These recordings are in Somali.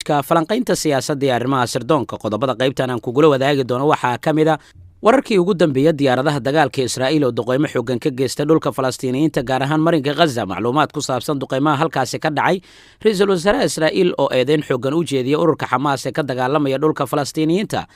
barnaamijka falanqaynta siyaasadda ee arrimaha sirdoonka qodobada qaybtan aan kugula wadaagi doono waxaa ka mid a wararkii ugu dambeeya diyaaradaha dagaalka Israa'iil oo duqeymo xooggan ka geystay dhulka Falastiiniyiinta gaar ahaan marinka Gaza. Macluumaad ku saabsan duqeymaha halkaasi ka dhacay, ra'iisul wasaaraha Israa'iil oo eedeyn xooggan u jeediyay ururka Xamaas ee ka dagaalamaya dhulka Falastiiniyiinta.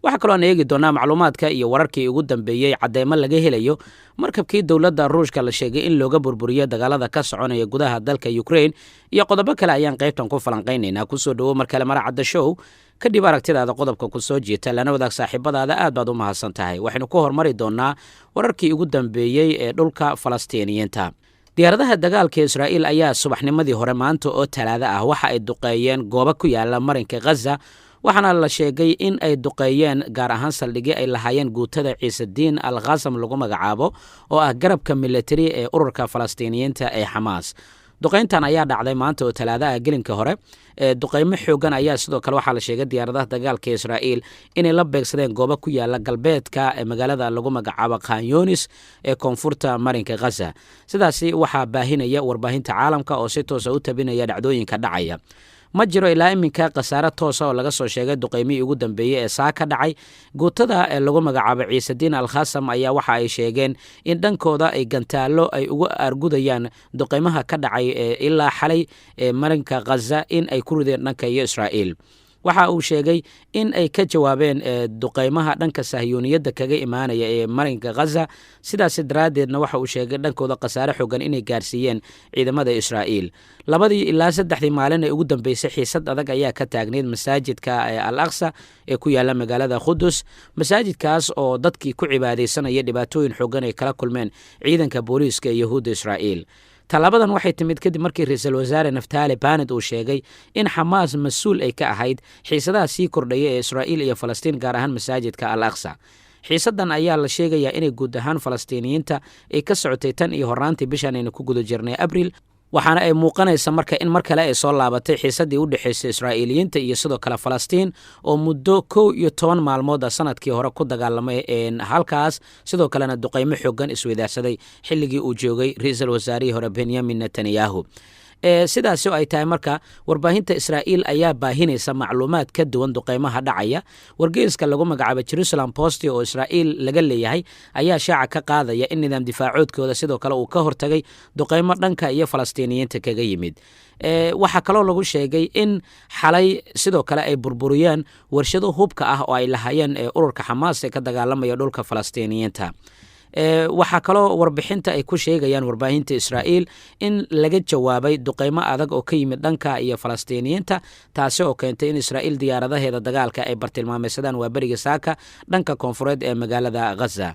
waxaa kaloo aan eegi doonaa macluumaadka iyo wararkii ugu dambeeyey cadeymo laga helayo markabkii dowladda Ruushka la sheegay in looga burburiyo dagaalada ka soconaya gudaha dalka Ukraine iyo qodobo kale ayaan qaybtan ku falanqaynaynaa. kusoo dhawo mar kale Maracadda Show kadib aragtidaada qodobka ku soo jeeta lana wadaag saaxiibadaada aad baad u mahadsan tahay. waxaynu ku hormari doonaa wararkii ugu dambeeyey ee dhulka Falastiiniyiinta. diyaaradaha dagaalka Israa'iil ayaa subaxnimadii hore maanta oo Talaado ah waxa ay duqeeyeen goobo ku yaala marinka Gaza, waxaana la sheegay in ay duqeeyeen gaar ahaan saldhigyo ay lahaayeen guutada Ciisadiin al-Qasam lagu magacaabo oo ah garabka military ee ururka Falastiiniyiinta ee Xamaas. duqeyntan ayaa dhacday maanta oo Talaado ah gelinka hore. duqeymo xoogan ayaa sidoo kale waxaa la sheegay diyaaradaha dagaalka Israa'iil inay la beegsadeen goobo ku yaala galbeedka ee magaalada lagu magacaabo Khan Yunis ee koonfurta marinka Gaza. sidaasi waxaa baahinaya warbaahinta caalamka oo si toos ah u tabinaya dhacdooyinka dhacaya. ma jiro ilaa iminka khasaare toos ah oo laga soo sheegay duqeymihii ugu dambeeyey ee saa ka dhacay. guutada ee lagu magacaabo Ciisadiin al-Qasam ayaa waxa ay sheegeen in dhankooda ay gantaalo ay uga argudayaan duqeymaha ka dhacay ilaa xalay ee marinka Gaza in ay ku rideen dhanka iyo Israa'iil. waxa uu sheegay in ay ka jawaabeen duqeymaha dhanka sahyuuniyadda kaga imaanaya ee marinka Gaza. sidaas daraadeedna waxa uu sheegay dhankooda khasaare xooggan inay gaarsiiyeen ciidamada Israa'iil. labadii ilaa saddexdii maalin ee ugu dambeysay xiisad adag ayaa ka taagneyd masaajidka al-Aqsa ee ku yaala magaalada Qudus. masaajidkaas oo dadkii ku cibaadaysanaya dhibaatooyin xooggan ay kala kulmeen ciidanka booliiska ee Yahuudda Israa'iil. talaabadan waxay timid kadib markii ra'iisul wasaare Naftali Bennett uu sheegay in Xamaas mas'uul ay ka ahayd xiisadaha sii kordhaya ee Israa'iil iyo Falastiin gaar ahaan masaajidka al-Aqsa. xiisadan ayaa la sheegayaa inay guud ahaan Falastiiniyiinta ay ka socotay tan iyo horaantii bishan aynu ku guda jirnay Abriil, waxaana ay muuqanaysa marka in mar kale ay soo laabatay xiisadii u dhaxaysay Israa'iiliyiinta iyo sidoo kale Falastiin oo muddo 11 maalmood sanadkii hore ku dagaalamay halkaas, sidoo kalena duqeymo xooggan isweydaarsaday xilligii uu joogay ra'iisul wasaarihii hore Benjamin Netanyahu. sidaasi oo ay tahay marka warbaahinta Israa'iil ayaa baahinaysa macluumaad ka duwan duqeymaha dhacaya. wargeyska lagu magacaabo Jerusalem Post oo Israa'iil laga leeyahay ayaa shaaca ka qaadaya in nidaam difaacoodkooda sidoo kale uu ka hortagay duqeymo dhanka iyo Falastiiniyiinta kaga yimid. waxaa kaloo lagu sheegay in xalay sidoo kale ay burburiyeen warshado hubka ah oo ay lahaayeen ururka Xamaas ee ka dagaalamaya dhulka Falastiiniyiinta. waxaa kaloo warbixinta ay ku sheegayaan warbaahinta Israa'iil in laga jawaabay duqeymo adag oo ka yimid dhanka iyo Falastiiniyiinta, taasi oo keentay in Israa'iil diyaaradaheeda dagaalka ay bartilmaameedsadaan waa bariga saaka dhanka koonfureed ee magaalada Gaza.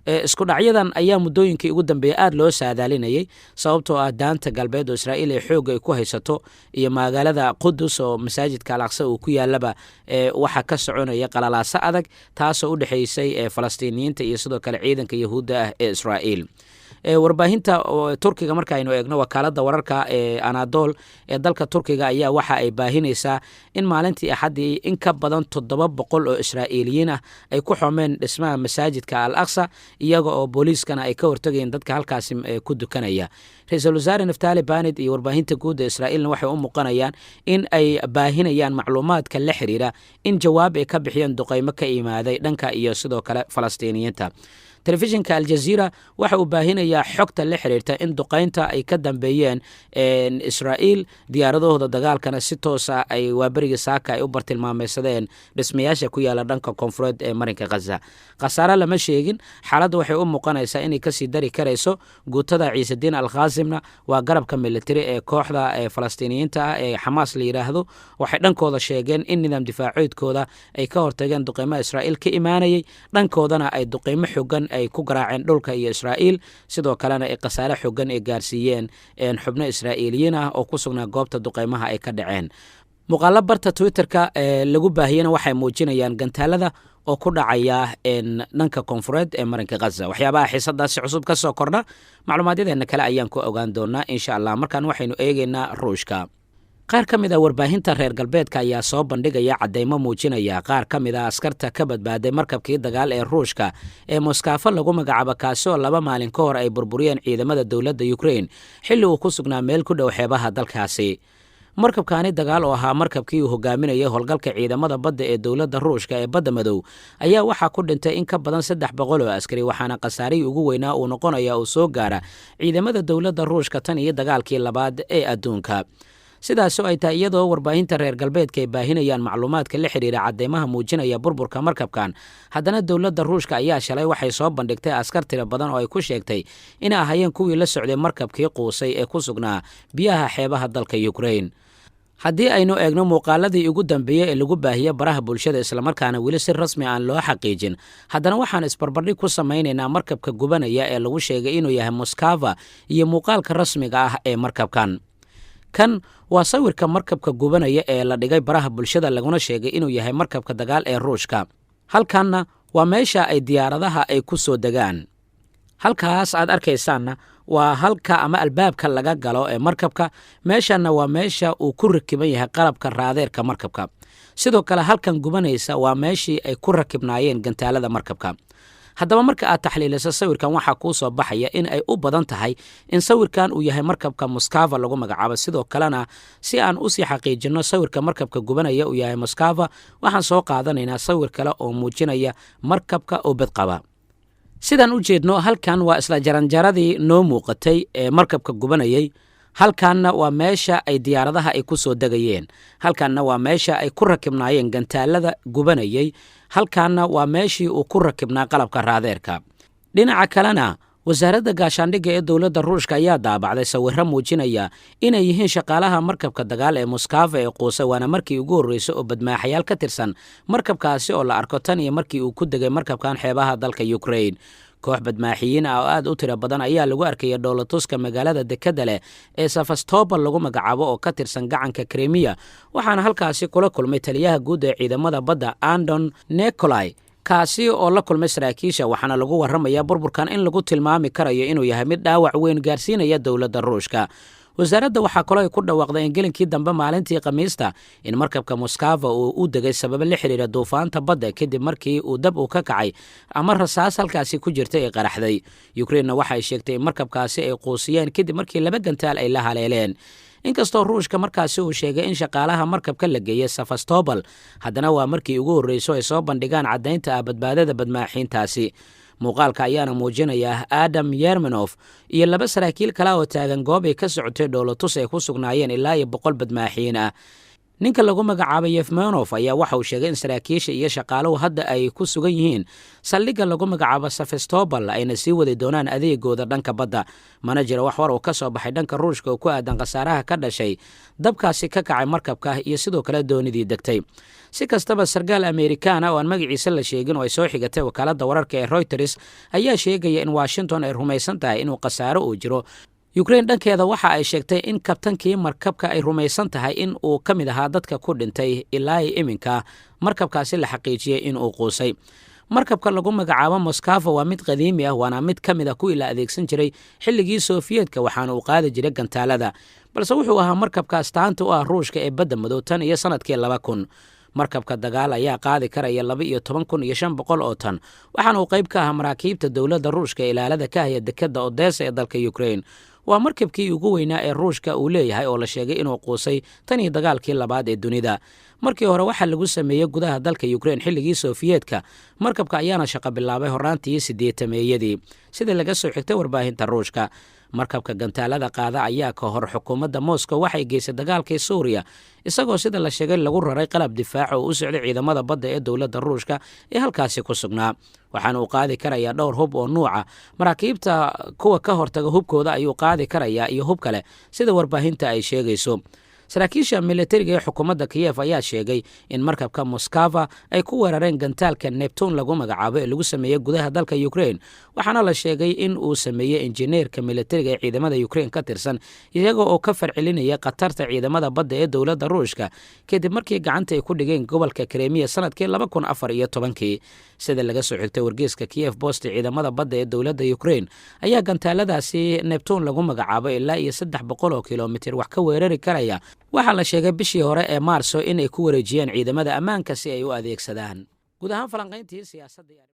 isku dhacyadan ayaa muddooyinkii ugu dambeeyay aad loo saadaalinayay sababtoo ah daanta galbeed oo Israa'iil ay xoog ay ku haysato iyo magaalada Qudus oo masaajidka al-Aqsa uu ku yaalaba waxa ka soconaya qalalaaso adag taasoo u dhaxaysay Falastiiniyiinta iyo sidoo kale ciidanka Yahuudda ah ee Israa'iil. warbaahinta Turkiga marka aynu eegno wakaalada wararka ee Anadolu ee dalka Turkiga ayaa waxa ay baahinaysaa in maalintii Axadii in ka badan 700 oo Israa'iiliyiin ah ay ku xumeen dhismaha masaajidka al-Aqsa iyaga oo booliiskana ay ka hortageen dadka halkaasi ku dukanaya. ra'iisul wasaare Naftali Bennett iyo warbaahinta guud ee Israa'iilna waxay u muuqanayaan in ay baahinayaan macluumaadka la xiriira in jawaab ay ka bixiyeen duqeymo ka imaaday dhanka iyo sidoo kale Falastiiniyiinta. telefishinka Al Jazeera waxa uu baahinayaa xogta la xiriirta in duqeynta ay ka dambeeyeen Israa'iil diyaaradahooda dagaalkana si toos ah ay waabariga saaka ay u bartilmaameedsadeen dhismayaasha ku yaala dhanka koonfureed ee marinka Gaza. khasaare lama sheegin. xaaladdu waxay u muuqanaysaa inay kasii dari karayso. guutada Ciisadiin al-Qasimna waa garabka military ee kooxda Falastiiniyiinta ah ee Xamaas la yiraahdo. waxay dhankooda sheegeen in nidaam difaacoodkooda ay ka hortageen duqeymaha Israa'iil ka imaanayay, dhankoodana ay duqeymo xooggan ay ku garaaceen dhulka iyo Israa'iil, sidoo kalena ay khasaare xooggan ay gaarsiiyeen xubno Israa'iiliyiin ah oo ku sugnaa goobta duqeymaha ay ka dhaceen. muuqaalo barta Twitterka lagu baahiyana waxay muujinayaan gantaalada oo ku dhacaya dhanka koonfureed ee marinka Gaza. waxyaabaha xiisadaasi cusub ka soo kordha macluumaadyadeenna kale ayaan ku ogaan doonaa insha Allah. markaan waxaynu eegaynaa Ruushka. qaar ka mid ah warbaahinta reer galbeedka ayaa soo bandhigaya cadeymo muujinaya qaar ka mid ah askarta ka badbaaday markabkii dagaal ee Ruushka ee Moskva lagu magacaabo kaasi oo 2 maalin ka hor ay burburiyeen ciidamada dowladda Ukraine xilli uu ku sugnaa meel ku dhow xeebaha dalkaasi. markabkaani dagaal oo ahaa markabkii uu hogaaminayay howlgalka ciidamada badda ee dowladda ruushka ee badda madow ayaa waxaa ku dhintay in ka badan 300 oo askari waxaana khasaarihii ugu weynaa uu noqonaya uu soo gaara ciidamada dowladda ruushka tan iyo dagaalkii labaad ee adduunka. sidaasoo ay tahay iyadoo warbaahinta reer galbeedka ay baahinayaan macluumaadka la xidhiira cadeymaha muujinaya burburka markabkan, haddana dowladda ruushka ayaa shalay waxay soo bandhigtay askar tiro badan oo ay ku sheegtay inay ahaayeen kuwii la socday markabkii quusay ee ku sugnaa biyaha xeebaha dalka Ukraine. haddii aynu eegno muuqaaladii ugu dambeeyey ee lagu baahiyey baraha bulshada islamarkaana weli si rasmi aan loo xaqiijin, haddana waxaan isbarbardhig ku samaynaynaa markabka gubanaya ee lagu sheegay inuu yahay Moskva iyo muuqaalka rasmiga ah ee markabkan. kan waa sawirka markabka gubanaya ee la dhigay baraha bulshada laguna sheegay inuu yahay markabka dagaal ee ruushka. halkanna waa meesha ay diyaaradaha ay ku soo degaan. halkaas aad arkaysaanna waa halka ama albaabka laga galo ee markabka, meeshanna waa meesha uu ku rakiban yahay qalabka raadeerka markabka. sidoo kale halkan gubanaysa waa meeshii ay ku rakibnaayeen gantaalada markabka. haddaba marka aad taxliiliso sawirkan waxaa kuu soo baxaya in ay u badan tahay in sawirkan uu yahay markabka Moskva lagu magacaabo. sidoo kalena si aan u sii xaqiijinno sawirka markabka gubanaya uu yahay Moskva, waxaan soo qaadanaynaa sawir kale oo muujinaya markabka oo badqaba. sidaan u jeedno halkan waa isla jaranjaradii noo muuqatay ee markabka gubanayay. halkanna waa meesha ay diyaaradaha ay ku soo degayeen. halkanna waa meesha ay ku rakibnaayeen gantaalada gubanayay. halkanna waa meeshii uu ku rakibnaa qalabka raadeerka. dhinaca kalena wasaaradda gaashaandhigga ee dowladda ruushka ayaa daabacday sawirro muujinaya inay yihiin shaqaalaha markabka dagaal ee Moskva ee quusay, waana markii ugu horreysay oo badmaaxayaal ka tirsan markabkaasi oo la arko tan iyo markii uu ku degay markabkan xeebaha dalka Ukraine. koox badmaaxiyiin ah oo aad u tiro badan ayaa lagu arkaya dhoolatuska magaalada dekedda leh ee Sevastopol lagu magacaabo oo ka tirsan gacanka Crimea, waxaana halkaasi kula kulmay taliyaha guud ee ciidamada badda Andon Nikolai, kaasi oo la kulmay saraakiisha. waxaana lagu warramayaa burburkan in lagu tilmaami karayo inuu yahay mid dhaawac weyn gaarsiinaya dowladda ruushka. wasaaradda waxaa kaloo ay ku dhawaaqday in gelinkii dambe maalintii Khamiista in markabka Moskva uu u degay sababo la xiriira duufaanta badda kadib markii uu dab ka kacay ama rasaas halkaasi ku jirtay ay qaraxday. Ukraine waxay sheegtay in markabkaasi ay quusiyeen kadib markii 2 gantaal ay la haleeleen. inkastoo ruushka markaasi uu sheegay in shaqaalaha markabka la geeyay Sevastopol, haddana waa markii ugu horreysay ay soo bandhigaan caddaynta badbaadada badmaaxiintaasi. muuqaalka ayaana muujinaya Adam Yermenov iyo 2 saraakiil kale oo taagan goob ay ka socotay dhoolatus ay ku sugnaayeen ilaa 100 badmaaxiin ah. ninka lagu magacaabay Yevmenov ayaa waxa uu sheegay in saraakiisha iyo shaqaaluhu hadda ay ku sugan yihiin saldhigga lagu magacaabo Sevastopol ayna sii wadi doonaan adeegooda dhanka badda. mana jiro wax war oo ka soo baxay dhanka ruushka oo ku aadan khasaaraha ka dhashay dabkaasi ka kacay markabka iyo sidoo kale doonidii degtay. si kastaba sargaal Amerikaan ah oo aan magaciisa la sheegin oo ay soo xigatay wakaaladda wararka ee Reuters ayaa sheegaya in Washington ay rumaysan tahay inuu khasaaro uu jiro. Ukraine dhankeeda waxa ay sheegtay in kabtankii markabka ay rumaysan tahay in uu ka mid ahaa dadka ku dhintay ilaa iminka markabkaasi la xaqiijiyey in uu quusay. markabka lagu magacaabo Moskva waa mid qadiimi ah, waana mid ka mid ah kuwii la adeegsan jiray xilligii Sofiyeedka, waxaana uu qaadi jiray gantaalada, balse wuxuu ahaa markabka astaanta u ah ruushka ee badda madow tan iyo sanadkii 2000. markabka dagaal ayaa qaadi karaya 12,500 oo tan, waxaana uu qayb ka ahaa maraakiibta dowladda ruushka ee ilaalada ka haya dekedda Odessa ee dalka Ukraine. waa markabkii ugu weynaa ee ruushka uu leeyahay oo la sheegay inuu quusay tan iyo dagaalkii labaad ee dunida. markii hore waxaa lagu sameeyey gudaha dalka Ukraine xilligii Sofiyeedka. markabka ayaana shaqo bilaabay horaantii 80-meeyadii sida laga soo xigtay warbaahinta ruushka. markabka gantaalada qaada ayaa ka hor xukuumadda Moscow waxay geysay dagaalkii Suuriya, isagoo sida la sheegay lagu raray qalab difaac oo u socday ciidamada badda ee dowladda ruushka ee halkaasi ku sugnaa. waxaana uu qaadi karayaa dhowr hub oo nuuca maraakiibta kuwa ka hortaga hubkooda ayuu qaadi karayaa iyo hub kale sida warbaahinta ay sheegayso. saraakiisha militariga ee xukuumadda Kiev ayaa sheegay in markabka Moskva ay ku weerareen gantaalka Neptune lagu magacaabo ee lagu sameeyey gudaha dalka Ukraine, waxaana la sheegay in uu sameeyey injineerka militariga ee ciidamada Ukraine ka tirsan iyaga oo ka farcelinaya khatarta ciidamada badda ee dowladda ruushka kadib markii gacanta ay ku dhigeen gobolka Crimea sanadkii 2014. sida laga soo xigtay wargeyska Kiev Post, ciidamada badda ee dowladda Ukraine ayaa gantaaladaasi Neptune lagu magacaabo ilaa 300 kilomitir wax ka weerari karaya. waxaa la sheegay bishii hore ee Maarso in ay ku wareejiyeen ciidamada ammaanka si ay u adeegsadaan. guud ahaan falanqayntii siyaasadda